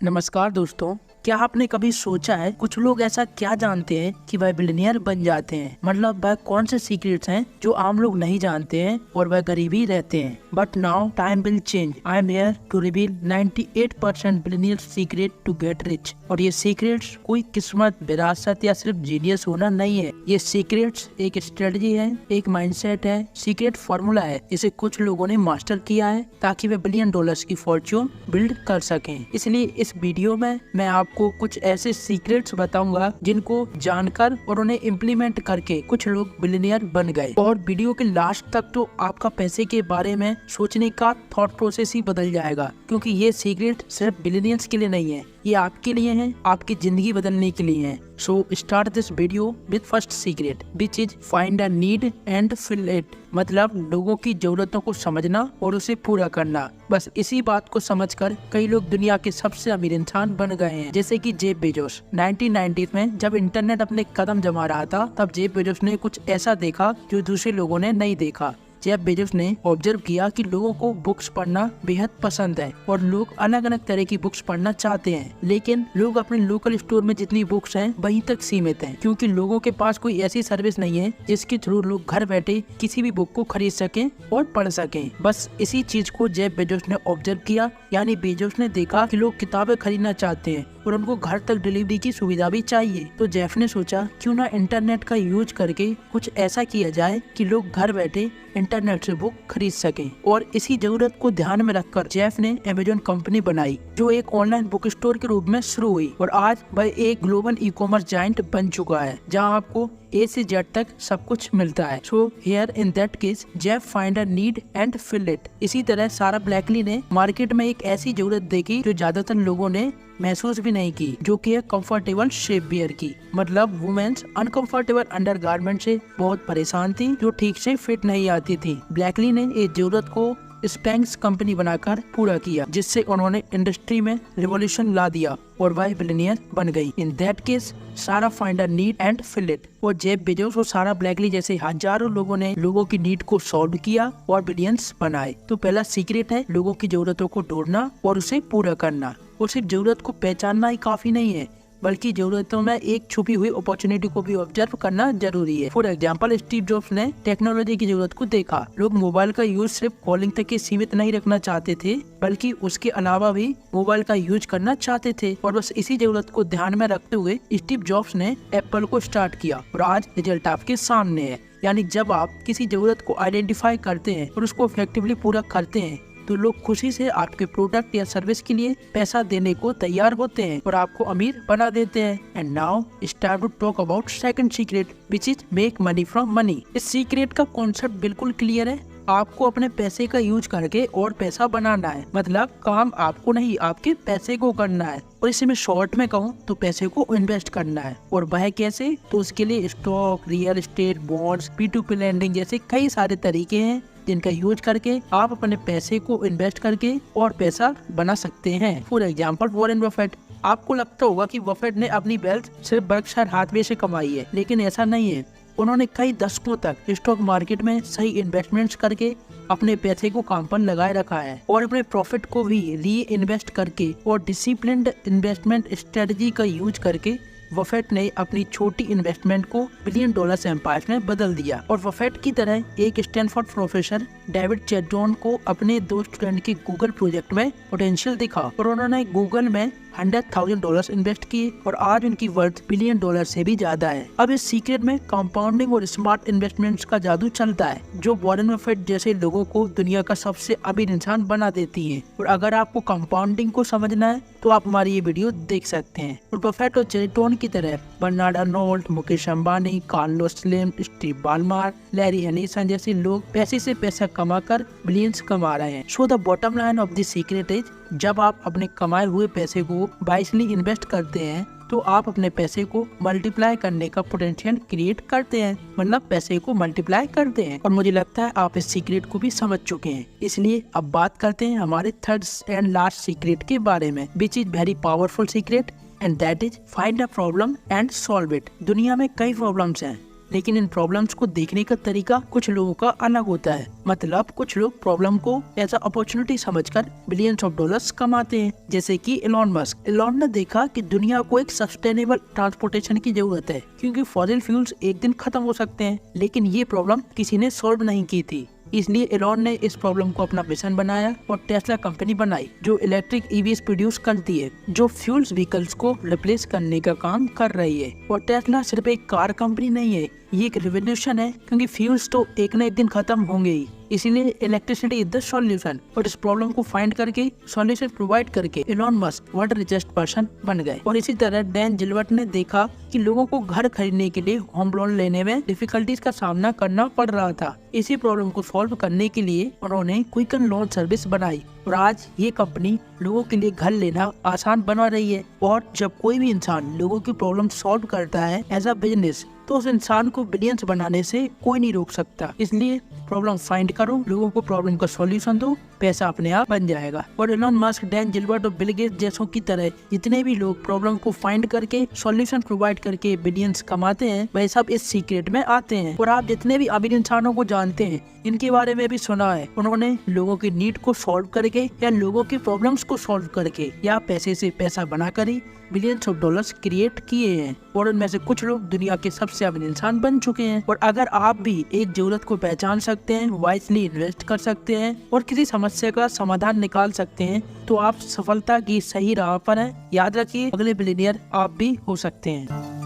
नमस्कार दोस्तों, क्या आपने कभी सोचा है कुछ लोग ऐसा क्या जानते हैं कि वह बिलियनियर बन जाते हैं। मतलब वह कौन से सीक्रेट्स हैं जो आम लोग नहीं जानते हैं और वह गरीब ही रहते हैं। But now time will change. I am here to reveal 98% billionaire secret to get rich. और ये सीक्रेट्स कोई किस्मत, विरासत या सिर्फ जीनियस होना नहीं है। ये सीक्रेट्स एक स्ट्रेटजी है, एक माइंडसेट है, सीक्रेट फॉर्मूला है। इसे कुछ लोगों ने मास्टर किया है ताकि वे बिलियन डॉलर्स की फॉर्च्यून बिल्ड कर सकें। इसलिए इस वीडियो में मैं आपको कुछ ऐसे सीक्रेट्स बताऊंगा जिनको जानकर और उन्हें इम्प्लीमेंट करके कुछ लोग बिलियनियर बन गए। और वीडियो के लास्ट तक तो आपका पैसे के बारे में सोचने का थॉट प्रोसेस ही बदल जाएगा, क्योंकि ये सीक्रेट सिर्फ बिलियनियर्स के लिए नहीं है, ये आपके लिए है, आपकी जिंदगी बदलने के लिए है। So start this video with first secret which is find a need and fill it. मतलब लोगों की जरूरतों को समझना और उसे पूरा करना। बस इसी बात को समझकर कई लोग दुनिया के सबसे अमीर इंसान बन गए हैं, जैसे कि जेफ बेजोस। 1990 में जब इंटरनेट अपने कदम जमा रहा था, तब जेफ बेजोस ने कुछ ऐसा देखा जो दूसरे लोगों ने नहीं देखा। जेफ बेजोस ने ऑब्जर्व किया कि लोगों को बुक्स पढ़ना बेहद पसंद है और लोग अलग अलग तरह की बुक्स पढ़ना चाहते हैं, लेकिन लोग अपने लोकल स्टोर में जितनी बुक्स हैं वहीं तक सीमित हैं, क्योंकि लोगों के पास कोई ऐसी सर्विस नहीं है जिसके थ्रू लोग घर बैठे किसी भी बुक को खरीद सकें और पढ़ सकें। बस इसी चीज को जेफ बेजोस ने ऑब्जर्व किया। यानी बेजोस ने देखा कि लोग किताबें खरीदना चाहते हैं और उनको घर तक डिलीवरी की सुविधा भी चाहिए। तो जेफ ने सोचा क्यों ना इंटरनेट का यूज करके कुछ ऐसा किया जाए कि लोग घर बैठे इंटरनेट से बुक खरीद सकें। और इसी जरूरत को ध्यान में रखकर जेफ ने अमेज़न कंपनी बनाई, जो एक ऑनलाइन बुक स्टोर के रूप में शुरू हुई और आज वह एक ग्लोबल ई कॉमर्स जायंट बन चुका है, जहां आपको ए से जेड तक सब कुछ मिलता है। So here in that case Jeff find a need and fill it. इसी तरह सारा ब्लैकली ने मार्केट में एक ऐसी जरूरत देखी जो ज्यादातर लोगों ने महसूस भी नहीं की, जो कि है कंफर्टेबल शेप वियर की। मतलब वुमेन्स अनकंफर्टेबल अंडरगारमेंट से बहुत परेशान थी, जो ठीक से फिट नहीं आती थी। ब्लैकली ने इस जरूरत को स्पैंक्स कंपनी बनाकर पूरा किया, जिससे उन्होंने इंडस्ट्री में रिवॉल्यूशन ला दिया और वह बिलियनियर बन गई। In that case Sara find a need and fill it. और जेफ बेजोस और सारा ब्लैकली जैसे हजारों लोगों ने लोगों की नीड को सॉल्व किया और बिलियंस बनाए। तो पहला सीक्रेट है लोगों की जरूरतों को ढूंढना और उसे पूरा करना। और सिर्फ जरूरत को पहचानना ही काफी नहीं है, बल्कि जरूरतों में एक छुपी हुई अपॉर्चुनिटी को भी ऑब्जर्व करना जरूरी है। फॉर एग्जांपल, स्टीव जॉब्स ने टेक्नोलॉजी की जरूरत को देखा। लोग मोबाइल का यूज सिर्फ कॉलिंग तक ही सीमित नहीं रखना चाहते थे, बल्कि उसके अलावा भी मोबाइल का यूज करना चाहते थे। और बस इसी जरूरत को ध्यान में रखते हुए स्टीव जॉब्स ने एप्पल को स्टार्ट किया और आज रिजल्ट आपके सामने है। यानी जब आप किसी जरूरत को आइडेंटिफाई करते हैं और उसको इफेक्टिवली पूरा करते हैं, तो लोग खुशी से आपके प्रोडक्ट या सर्विस के लिए पैसा देने को तैयार होते हैं और आपको अमीर बना देते हैं। And now it's time to talk about second secret which is make money from money. इस सीक्रेट का कॉन्सेप्ट बिल्कुल क्लियर है। आपको अपने पैसे का यूज करके और पैसा बनाना है। मतलब काम आपको नहीं, आपके पैसे को करना है। और इसे मैं शॉर्ट में कहूँ तो पैसे को इन्वेस्ट करना है। और वह कैसे? तो उसके लिए stock, real estate, bonds, P2P lending जैसे कई सारे तरीके हैं जिनका यूज करके आप अपने पैसे को इन्वेस्ट करके और पैसा बना सकते हैं। For example, Warren Buffett. आपको लगता होगा कि बफेट ने अपनी वेल्थ सिर्फ बर्कशायर हाथवे से कमाई है, लेकिन ऐसा नहीं है। उन्होंने कई दशकों तक स्टॉक मार्केट में सही इन्वेस्टमेंट्स करके अपने पैसे को काम पर लगाए रखा है और अपने प्रॉफिट को भी री इन्वेस्ट करके और डिसिप्लिन्ड इन्वेस्टमेंट स्ट्रेटजी का यूज करके बफेट ने अपनी छोटी इन्वेस्टमेंट को बिलियन डॉलर्स एम्पायर में बदल दिया। और बफेट की तरह एक स्टैनफोर्ड प्रोफेसर डेविड चैडोन को अपने 2 स्टूडेंट के गूगल प्रोजेक्ट में पोटेंशियल दिखा और उन्होंने गूगल में $100,000 इन्वेस्ट किए और आज उनकी वर्थ बिलियन डॉलर से भी ज्यादा है। अब इस सीक्रेट में कंपाउंडिंग और स्मार्ट इन्वेस्टमेंट्स का जादू चलता है, जो वॉरेन बफेट जैसे लोगों को दुनिया का सबसे अमीर इंसान बना देती है। और अगर आपको कंपाउंडिंग को समझना है तो आप हमारी ये वीडियो देख सकते हैं। और बफेट और चैडोन की तरह Bernard Arnault, Mukesh Ambani, Carlos Slim, Steve Ballmer, Larry Ellison जैसे लोग पैसे से पैसा कमाकर बिलियंस कमा रहे हैं। So the bottom line of the secret is, जब आप अपने कमाए हुए पैसे को वाइजली इन्वेस्ट करते हैं तो आप अपने पैसे को मल्टीप्लाई करने का पोटेंशियल क्रिएट करते हैं। मतलब पैसे को मल्टीप्लाई करते हैं। और मुझे लगता है आप इस सीक्रेट को भी समझ चुके हैं। इसलिए अब बात करते हैं हमारे थर्ड एंड लास्ट सीक्रेट के बारे में, which is very powerful secret, and that is find a problem and solve it. दुनिया में कई प्रॉब्लम्स हैं, लेकिन इन प्रॉब्लम्स को देखने का तरीका कुछ लोगों का अलग होता है। मतलब कुछ लोग प्रॉब्लम को एज अ अपॉर्चुनिटी समझकर बिलियंस ऑफ डॉलर्स कमाते हैं, जैसे कि एलोन मस्क। एलोन ने देखा कि दुनिया को एक सस्टेनेबल ट्रांसपोर्टेशन की जरूरत है, क्योंकि फॉसिल फ्यूल्स एक दिन खत्म हो सकते हैं, लेकिन ये प्रॉब्लम किसी ने सॉल्व नहीं की थी। इसलिए एलोन ने इस प्रॉब्लम को अपना मिशन बनाया और टेस्ला कंपनी बनाई, जो इलेक्ट्रिक ईवीज प्रोड्यूस करती है, जो फ्यूल्स व्हीकल्स को रिप्लेस करने का काम कर रही है। और टेस्ला सिर्फ एक कार कंपनी नहीं है, ये एक रिवोल्यूशन है, क्योंकि फ्यूल्स तो एक न एक दिन खत्म होंगे ही। इसीलिए इलेक्ट्रिसिटी इज द सॉल्यूशन। और इस प्रॉब्लम को फाइंड करके सॉल्यूशन प्रोवाइड करके Elon Musk world richest person बन गए। और इसी तरह डैन जिल्बर्ट ने देखा कि लोगों को घर खरीदने के लिए होम लोन लेने में डिफिकल्टीज का सामना करना पड़ रहा था। इसी प्रॉब्लम को सॉल्व करने के लिए उन्होंने क्विकन लोन सर्विस बनाई और आज ये कंपनी लोगों के लिए घर लेना आसान बना रही है। और जब कोई भी इंसान लोगों की प्रॉब्लम सॉल्व करता है एज अ बिजनेस, तो उस इंसान को बिलियंस बनाने से कोई नहीं रोक सकता। इसलिए प्रॉब्लम फाइंड करो, लोगों को प्रॉब्लम का सॉल्यूशन दो, पैसा अपने आप बन जाएगा। और एलोन मस्क, डैन जिल्बर्ट और बिल गेट्स जैसों की तरह जितने भी लोग प्रॉब्लम को फाइंड करके सॉल्यूशन प्रोवाइड करके बिलियंस कमाते हैं, वह सब इस सीक्रेट में आते हैं। और आप जितने भी अमीर इंसानों को जानते हैं, इनके बारे में भी सुना है, उन्होंने लोगों की नीड को सॉल्व करके या लोगों की प्रॉब्लम्स को सॉल्व करके या पैसे से पैसा बनाकर ही बिलियंस ऑफ डॉलर्स क्रिएट किए हैं। और उनमें से कुछ लोग दुनिया के सबसे अमीर इंसान बन चुके हैं। और अगर आप भी एक जरूरत को पहचान सकते हैं, वाइजली इन्वेस्ट कर सकते हैं और किसी समस्या का समाधान निकाल सकते हैं, तो आप सफलता की सही राह पर हैं। याद रखिए, अगले बिलियनियर आप भी हो सकते हैं।